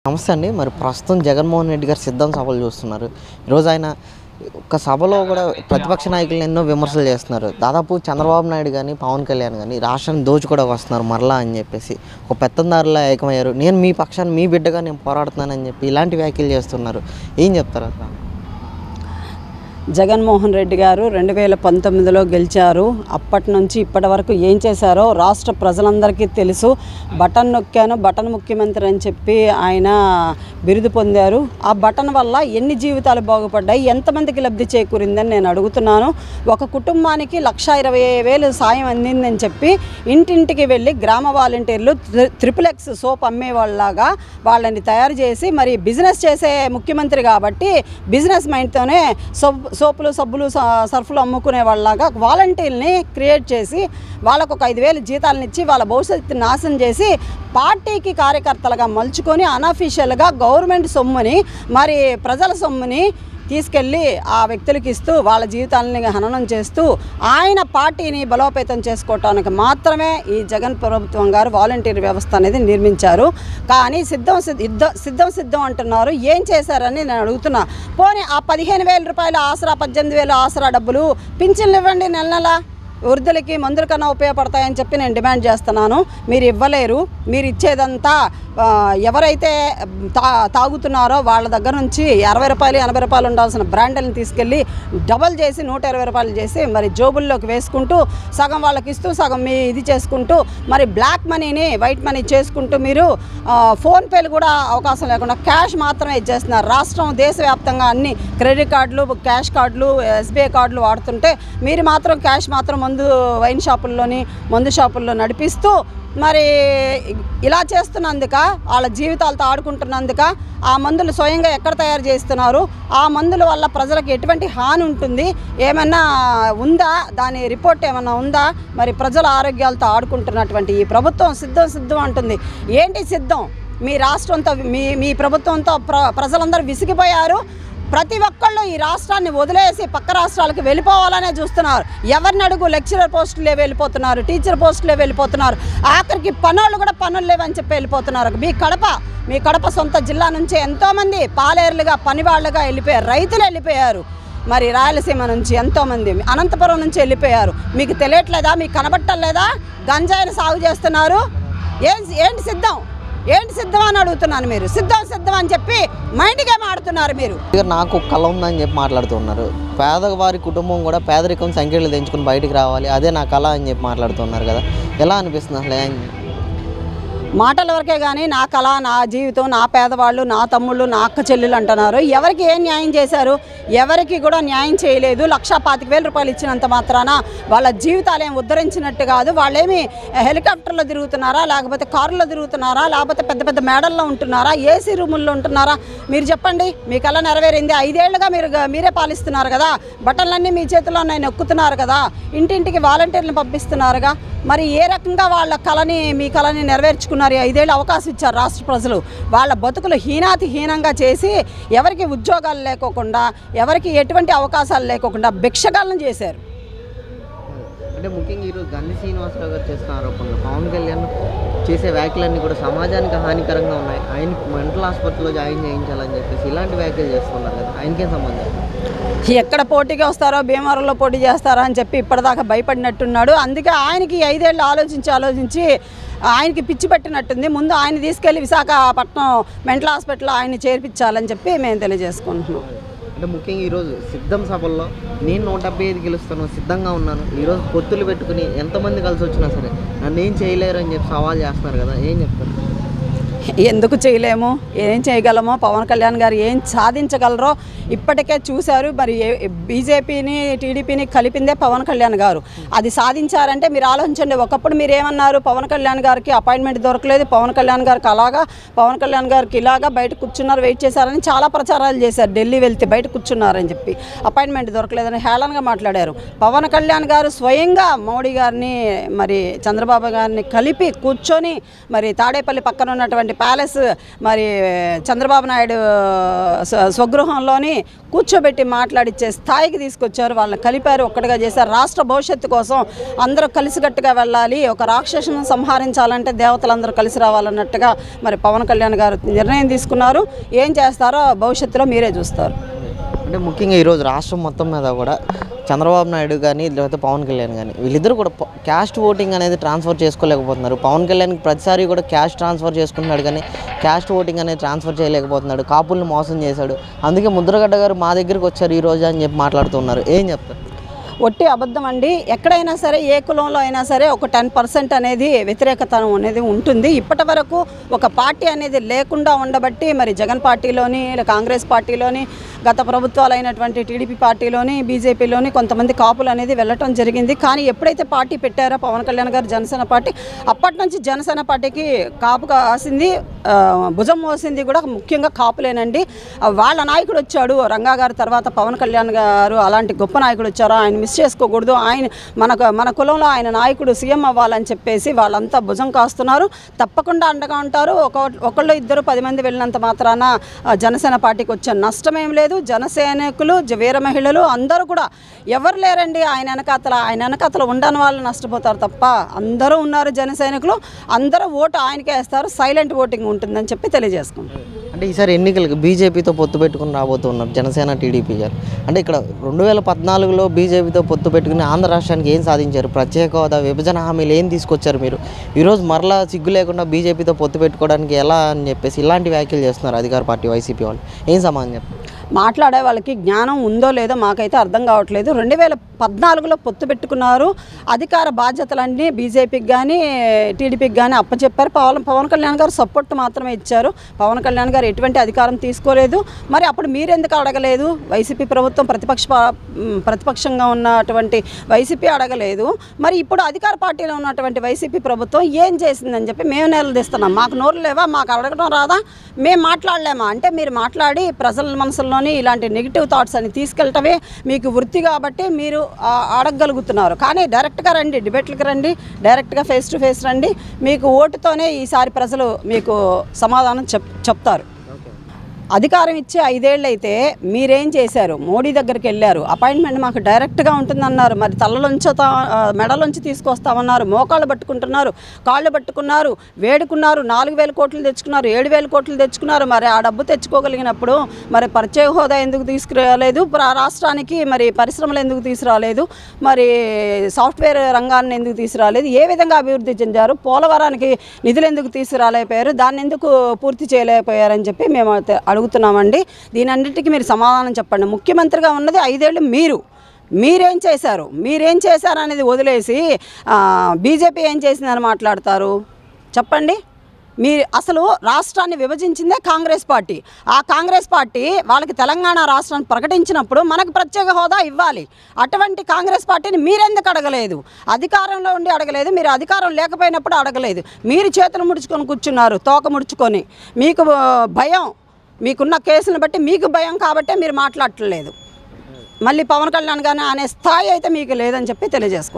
నమస్తే అండి. మరి ప్రస్తుతం జగన్మోహన్ రెడ్డి గారు సిద్ధం సభలు చూస్తున్నారు. ఈరోజు ఆయన ఒక సభలో కూడా ప్రతిపక్ష నాయకులను ఎన్నో విమర్శలు చేస్తున్నారు. దాదాపు చంద్రబాబు నాయుడు కానీ పవన్ కళ్యాణ్ కానీ రాష్ట్రాన్ని దోచుకోవడం వస్తున్నారు మరలా అని చెప్పేసి ఒక పెత్తందారులా ఏకమయ్యారు. నేను మీ పక్షాన్ని మీ బిడ్డగా నేను పోరాడుతున్నానని చెప్పి ఇలాంటి వ్యాఖ్యలు చేస్తున్నారు. ఏం చెప్తారు అసలు? జగన్మోహన్ రెడ్డి గారు 2019లో గెలిచారు. అప్పటి నుంచి ఇప్పటి వరకు ఏం చేశారో రాష్ట్ర ప్రజలందరికీ తెలుసు. బటన్ నొక్కాను, బటన్ ముఖ్యమంత్రి అని చెప్పి ఆయన బిరుదు పొందారు. ఆ బటన్ వల్ల ఎన్ని జీవితాలు బాగుపడ్డాయి, ఎంతమందికి లబ్ధి చేకూరిందని నేను అడుగుతున్నాను. ఒక కుటుంబానికి 1,20,000 సాయం అందిందని చెప్పి ఇంటింటికి వెళ్ళి గ్రామ వాలంటీర్లు XXX సోప్ అమ్మేవాళ్ళలాగా వాళ్ళని తయారు చేసి మరి బిజినెస్ చేసే ముఖ్యమంత్రి కాబట్టి బిజినెస్ మైండ్తోనే సోపులు సబ్బులు సర్ఫులు అమ్ముకునే వాళ్ళలాగా వాలంటీర్ని క్రియేట్ చేసి వాళ్ళకు ఒక 5,000 జీతాలను ఇచ్చి వాళ్ళ భవిష్యత్తుని నాశనం చేసి పార్టీకి కార్యకర్తలుగా మలుచుకొని అనఫీషియల్గా గవర్నమెంట్ సొమ్ముని మరి ప్రజల సొమ్ముని తీసుకెళ్ళి ఆ వ్యక్తులకి ఇస్తూ వాళ్ళ జీవితాలని హననం చేస్తూ ఆయన పార్టీని బలోపేతం చేసుకోవటానికి మాత్రమే ఈ జగన్ ప్రభుత్వం గారు వాలంటీర్ వ్యవస్థ అనేది నిర్మించారు. కానీ సిద్ధం అంటున్నారు. ఏం చేశారని నేను అడుగుతున్నా. పోనీ ఆ 15,000 రూపాయలు ఆసరా, 18,000 ఆసరా డబ్బులు పింఛన్లు ఇవ్వండి. నెల వృద్ధులకి మందుల కన్నా ఉపయోగపడతాయని చెప్పి నేను డిమాండ్ చేస్తున్నాను. మీరు ఇవ్వలేరు. మీరు ఇచ్చేదంతా ఎవరైతే తాగుతున్నారో వాళ్ళ దగ్గర నుంచి 60 రూపాయలు 80 రూపాయలు ఉండాల్సిన బ్రాండ్లను తీసుకెళ్ళి డబల్ చేసి 120 రూపాయలు చేసి మరి జోబుల్లోకి వేసుకుంటూ సగం వాళ్ళకి ఇస్తూ సగం మీ ఇది చేసుకుంటూ మరి బ్లాక్ మనీని వైట్ మనీ చేసుకుంటూ మీరు ఫోన్పేలు కూడా అవకాశం లేకుండా క్యాష్ మాత్రమే ఇచ్చేస్తున్నారు. రాష్ట్రం దేశవ్యాప్తంగా అన్ని క్రెడిట్ కార్డులు, క్యాష్ కార్డులు, SBI కార్డులు వాడుతుంటే మీరు మాత్రం క్యాష్ మాత్రం వైన్ షాపుల్లోని మందు షాపుల్లో నడిపిస్తూ మరి ఇలా చేస్తున్నందుక వాళ్ళ జీవితాలతో ఆడుకుంటున్నందుక ఆ మందులు స్వయంగా ఎక్కడ తయారు చేస్తున్నారు, ఆ మందుల వల్ల ప్రజలకు ఎటువంటి హాని ఉంటుంది, ఏమన్నా ఉందా, దాని రిపోర్ట్ ఏమన్నా ఉందా? మరి ప్రజల ఆరోగ్యాలతో ఆడుకుంటున్నటువంటి ఈ ప్రభుత్వం సిద్ధం అంటుంది. ఏంటి సిద్ధం? మీ రాష్ట్రంతో మీ ప్రభుత్వంతో ప్రజలందరూ విసిగిపోయారు. ప్రతి ఒక్కళ్ళు ఈ రాష్ట్రాన్ని వదిలేసి పక్క రాష్ట్రాలకు వెళ్ళిపోవాలనే చూస్తున్నారు. ఎవరిని అడుగు లెక్చరర్ పోస్టులే వెళ్ళిపోతున్నారు, టీచర్ పోస్టులే వెళ్ళిపోతున్నారు, ఆఖరికి పనులు కూడా పనులు లేవని చెప్పి వెళ్ళిపోతున్నారు. మీ కడప సొంత జిల్లా నుంచి ఎంతోమంది పాలేరులుగా పనివాళ్ళుగా వెళ్ళిపోయారు, రైతులు వెళ్ళిపోయారు. మరి రాయలసీమ నుంచి ఎంతోమంది అనంతపురం నుంచి వెళ్ళిపోయారు. మీకు తెలియట్లేదా? మీకు కనబట్టలేదా? గంజాయిని సాగు చేస్తున్నారు. ఏంటి సిద్ధం అని అడుగుతున్నాను. మీరు సిద్ధం అని చెప్పి మైండ్ గేమ్ ఆడుతున్నారు. మీరు నాకు కళ ఉందని చెప్పి మాట్లాడుతున్నారు. పేదవారి కుటుంబం కూడా పేదరికం సంఖ్యలు తెంచుకుని బయటికి రావాలి, అదే నా కళ అని చెప్పి మాట్లాడుతున్నారు కదా. ఎలా అనిపిస్తుంది అసలు? మాటల వరకే కానీ నా కళ, నా జీవితం, నా పేదవాళ్ళు, నా తమ్ముళ్ళు, నా అక్క చెల్లెలు అంటున్నారు. ఎవరికి ఏం న్యాయం చేశారు? ఎవరికి కూడా న్యాయం చేయలేదు. 1,25,000 రూపాయలు ఇచ్చినంత మాత్రాన వాళ్ళ జీవితాలు ఏం ఉద్ధరించినట్టు కాదు. వాళ్ళేమి హెలికాప్టర్లో తిరుగుతున్నారా, లేకపోతే కారులో తిరుగుతున్నారా, లేకపోతే పెద్ద పెద్ద మేడల్లో ఉంటున్నారా, ఏసీ రూముల్లో ఉంటున్నారా? మీరు చెప్పండి. మీ కళ నెరవేరింది. 5 ఏళ్లుగా మీరే పాలిస్తున్నారు కదా. బటన్లన్నీ మీ చేతిలో నొక్కుతున్నారు కదా. ఇంటింటికి వాలంటీర్లను పంపిస్తున్నారుగా. మరి ఏ రకంగా వాళ్ళ మీ కళని నెరవేర్చుకున్నారు? 5 ఏళ్ళు అవకాశం ఇచ్చారు రాష్ట్ర ప్రజలు. వాళ్ళ బతుకులు హీనంగా చేసి ఎవరికి ఉద్యోగాలు లేకోకుండా, ఎవరికి ఎటువంటి అవకాశాలు లేకోకుండా భిక్షగాలను చేశారు. అంటే ముఖ్యంగా ఈరోజు గంధి శ్రీనివాసరావు గారు చేస్తున్న ఆరోపణలు, పవన్ కళ్యాణ్ చేసే వ్యాఖ్యలన్నీ కూడా సమాజానికి హానికరంగా ఉన్నాయి, ఆయనకి మెంటల్ హాస్పిటల్లో జాయిన్ చేయించాలని చెప్పేసి ఇలాంటి వ్యాఖ్యలు చేస్తున్నారు కదా. ఆయనకేం సంబంధం? ఎక్కడ పోటీగా వస్తారో, భీమవరంలో పోటీ చేస్తారా అని చెప్పి ఇప్పటిదాకా భయపడినట్టున్నాడు. అందుకే ఆయనకి 5 ఏళ్ళు ఆలోచించి ఆయనకి పిచ్చి పెట్టినట్టుంది. ముందు ఆయన తీసుకెళ్ళి విశాఖపట్నం మెంటల్ హాస్పిటల్లో ఆయన్ని చేర్పించాలని చెప్పి మేము తెలియజేసుకుంటున్నాం. అంటే ముఖ్యంగా ఈరోజు సిద్ధం సభల్లో నేను 175 గెలుస్తాను, సిద్ధంగా ఉన్నాను, ఈరోజు పొత్తులు పెట్టుకుని ఎంతమంది కలిసి వచ్చినా సరే నన్ను ఏం చేయలేరు అని చెప్పి సవాల్ చేస్తున్నారు కదా. ఏం చెప్తారు? ఎందుకు చేయలేము? ఏం చేయగలమో? పవన్ కళ్యాణ్ గారు ఏం సాధించగలరో ఇప్పటికే చూశారు. మరి బీజేపీని టీడీపీని కలిపిందే పవన్ కళ్యాణ్ గారు. అది సాధించారంటే మీరు ఆలోచించండి. ఒకప్పుడు మీరు ఏమన్నారు? పవన్ కళ్యాణ్ గారికి అపాయింట్మెంట్ దొరకలేదు, పవన్ కళ్యాణ్ గారికి అలాగా, పవన్ కళ్యాణ్ గారికి ఇలాగా బయట కూర్చున్నారు, వెయిట్ చేశారని చాలా ప్రచారాలు చేశారు. ఢిల్లీ వెళ్తే బయట కూర్చున్నారని చెప్పి అపాయింట్మెంట్ దొరకలేదని హేళనగా మాట్లాడారు. పవన్ కళ్యాణ్ గారు స్వయంగా మోడీ గారిని మరి చంద్రబాబు గారిని కలిపి కూర్చొని మరి తాడేపల్లి పక్కన ఉన్నటువంటి ఉన్నటువంటి ప్యాలెస్ మరి చంద్రబాబు నాయుడు స్వగృహంలోని కూర్చోబెట్టి మాట్లాడిచ్చే స్థాయికి తీసుకొచ్చారు. వాళ్ళని కలిపారు, ఒక్కటిగా చేశారు. రాష్ట్ర భవిష్యత్తు కోసం అందరూ కలిసికట్టుగా వెళ్ళాలి, ఒక రాక్షసును సంహరించాలంటే దేవతలందరూ కలిసి రావాలన్నట్టుగా మరి పవన్ కళ్యాణ్ గారు నిర్ణయం తీసుకున్నారు. ఏం చేస్తారో భవిష్యత్తులో మీరే చూస్తారు. అంటే ముఖ్యంగా ఈరోజు రాష్ట్రం మొత్తం మీద కూడా చంద్రబాబు నాయుడు కానీ లేకపోతే పవన్ కళ్యాణ్ కానీ వీళ్ళిద్దరూ కూడా క్యాస్ట్ ఓటింగ్ అనేది ట్రాన్స్ఫర్ చేసుకోలేకపోతున్నారు. పవన్ కళ్యాణ్కి ప్రతిసారి కూడా క్యాష్ ట్రాన్స్ఫర్ చేసుకుంటున్నాడు కానీ క్యాస్ట్ ఓటింగ్ అనేది ట్రాన్స్ఫర్ చేయలేకపోతున్నాడు. కాపుల్ని మోసం చేశాడు. అందుకే ముద్రగడ్డ గారు మా దగ్గరికి వచ్చారు ఈరోజు అని చెప్పి మాట్లాడుతున్నారు. ఏం చెప్తారు? ఒట్టి అబద్ధం అండి. ఎక్కడైనా సరే, ఏ కులంలో అయినా సరే ఒక 10% అనేది వ్యతిరేకతనం అనేది ఉంటుంది. ఇప్పటి వరకు ఒక పార్టీ అనేది లేకుండా ఉండబట్టి మరి జగన్ పార్టీలోని, కాంగ్రెస్ పార్టీలోని, గత ప్రభుత్వాలు అయినటువంటి టీడీపీ పార్టీలోని, బీజేపీలోని కొంతమంది కాపులు అనేది వెళ్ళటం జరిగింది. కానీ ఎప్పుడైతే పార్టీ పెట్టారో పవన్ కళ్యాణ్ గారు జనసేన పార్టీ, అప్పటి నుంచి జనసేన పార్టీకి కాపు కాసింది, భుజం మోసింది కూడా ముఖ్యంగా కాపులేనండి. వాళ్ళ నాయకుడు వచ్చాడు రంగా గారు, తర్వాత పవన్ కళ్యాణ్ గారు అలాంటి గొప్ప నాయకుడు వచ్చారు. ఆయన మిస్ చేసుకోకూడదు, ఆయన మన కులంలో ఆయన నాయకుడు సీఎం అవ్వాలని చెప్పేసి వాళ్ళంతా భుజం కాస్తున్నారు. తప్పకుండా అండగా ఉంటారు. ఒకళ్ళు ఇద్దరు 10 మంది వెళ్ళినంత మాత్రాన జనసేన పార్టీకి వచ్చే నష్టమేం లేదు. జనసైనికులు, వీర మహిళలు అందరూ కూడా ఎవరు లేరండి ఆయన వెనకాతల ఉండని వాళ్ళు నష్టపోతారు తప్ప అందరూ ఉన్నారు. జనసైనికులు అందరూ ఓటు ఆయనకే వేస్తారు. సైలెంట్ ఓటింగ్ ఉంటుందని చెప్పి తెలియజేసుకుంటారు. అంటే ఈసారి ఎన్నికలకు బీజేపీతో పొత్తు పెట్టుకుని రాబోతున్నారు జనసేన, టీడీపీ గారు. అంటే ఇక్కడ 2014లో బీజేపీతో పొత్తు పెట్టుకుని ఆంధ్ర రాష్ట్రానికి ఏం సాధించారు? ప్రత్యేక హోదా, విభజన హామీలు ఏం తీసుకొచ్చారు మీరు? ఈరోజు మరలా సిగ్గు లేకుండా బీజేపీతో పొత్తు పెట్టుకోవడానికి ఎలా అని చెప్పేసి ఇలాంటి వ్యాఖ్యలు చేస్తున్నారు అధికార పార్టీ వైసీపీ వాళ్ళు. ఏం సమాధానం చెప్తారు? మాట్లాడే వాళ్ళకి జ్ఞానం ఉందో లేదో మాకైతే అర్థం కావట్లేదు. 2014లో పొత్తు పెట్టుకున్నారు. అధికార బాధ్యతలన్నీ బీజేపీకి కానీ టీడీపీకి కానీ అప్పచెప్పారు. పవన్ కళ్యాణ్ గారు సపోర్ట్ మాత్రమే ఇచ్చారు. పవన్ కళ్యాణ్ గారు ఎటువంటి అధికారం తీసుకోలేదు. మరి అప్పుడు మీరెందుకు అడగలేదు? వైసీపీ ప్రభుత్వం ప్రతిపక్షంగా ఉన్నటువంటి వైసీపీ అడగలేదు. మరి ఇప్పుడు అధికార పార్టీలో ఉన్నటువంటి వైసీపీ ప్రభుత్వం ఏం చేసిందని చెప్పి మేము నిలదీస్తున్నాం. మాకు నోరు లేవా? మాకు అడగడం రాదా? మేము మాట్లాడలేమా? అంటే మీరు మాట్లాడి ప్రజల మనసుల్లో ఇలాంటి నెగిటివ్ థాట్స్ అని తీసుకెళ్ళటమే మీకు వృత్తి కాబట్టి మీరు అడగగలుగుతున్నారు. కానీ డైరెక్ట్గా రండి, డిబేట్లకు రండి, డైరెక్ట్గా ఫేస్ టు ఫేస్ రండి. మీకు ఓటుతోనే ఈసారి ప్రజలు మీకు సమాధానం చెప్తారు. అధికారం ఇచ్చి 5 ఏళ్ళు అయితే మీరేం చేశారు? మోడీ దగ్గరికి వెళ్ళారు, అపాయింట్మెంట్ మాకు డైరెక్ట్గా ఉంటుందన్నారు. మరి మెడలోంచి తీసుకొస్తామన్నారు. మోకాళ్ళు పట్టుకుంటున్నారు, కాళ్ళు పట్టుకున్నారు, వేడుకున్నారు. 4,000 కోట్లు తెచ్చుకున్నారు, 7,000 కోట్లు తెచ్చుకున్నారు. మరి ఆ డబ్బు తెచ్చుకోగలిగినప్పుడు మరి ప్రత్యేక హోదా ఎందుకు తీసుకురాలేదు? రాష్ట్రానికి మరి పరిశ్రమలు ఎందుకు తీసుకురాలేదు? మరి సాఫ్ట్వేర్ రంగాన్ని ఎందుకు తీసుకురాలేదు? ఏ విధంగా అభివృద్ధి చెందారు? పోలవరానికి నిధులు ఎందుకు తీసుకురాలేకపోయారు? దాన్ని ఎందుకు పూర్తి చేయలేకపోయారని చెప్పి మేము అడుగుతున్నామండి. దీనన్నిటికీ మీరు సమాధానం చెప్పండి. ముఖ్యమంత్రిగా ఉన్నది 5 ఏళ్ళు మీరేం చేశారు అనేది వదిలేసి బీజేపీ ఏం చేసిందని మాట్లాడతారు? చెప్పండి. మీరు అసలు రాష్ట్రాన్ని విభజించిందే కాంగ్రెస్ పార్టీ. ఆ కాంగ్రెస్ పార్టీ వాళ్ళకి తెలంగాణ రాష్ట్రాన్ని ప్రకటించినప్పుడు మనకు ప్రత్యేక హోదా ఇవ్వాలి. అటువంటి కాంగ్రెస్ పార్టీని మీరెందుకు అడగలేదు? అధికారంలో ఉండి అడగలేదు, మీరు అధికారం లేకపోయినప్పుడు అడగలేదు. మీరు చేతులు ముడుచుకొని కూర్చున్నారు, తోక ముడుచుకొని. మీకు భయం, మీకున్న కేసులను బట్టి మీకు భయం కాబట్టే మీరు మాట్లాడట్లేదు. మళ్ళీ పవన్ కళ్యాణ్ గారిని అనే స్థాయి అయితే మీకు లేదని చెప్పి తెలియజేసుకోండి.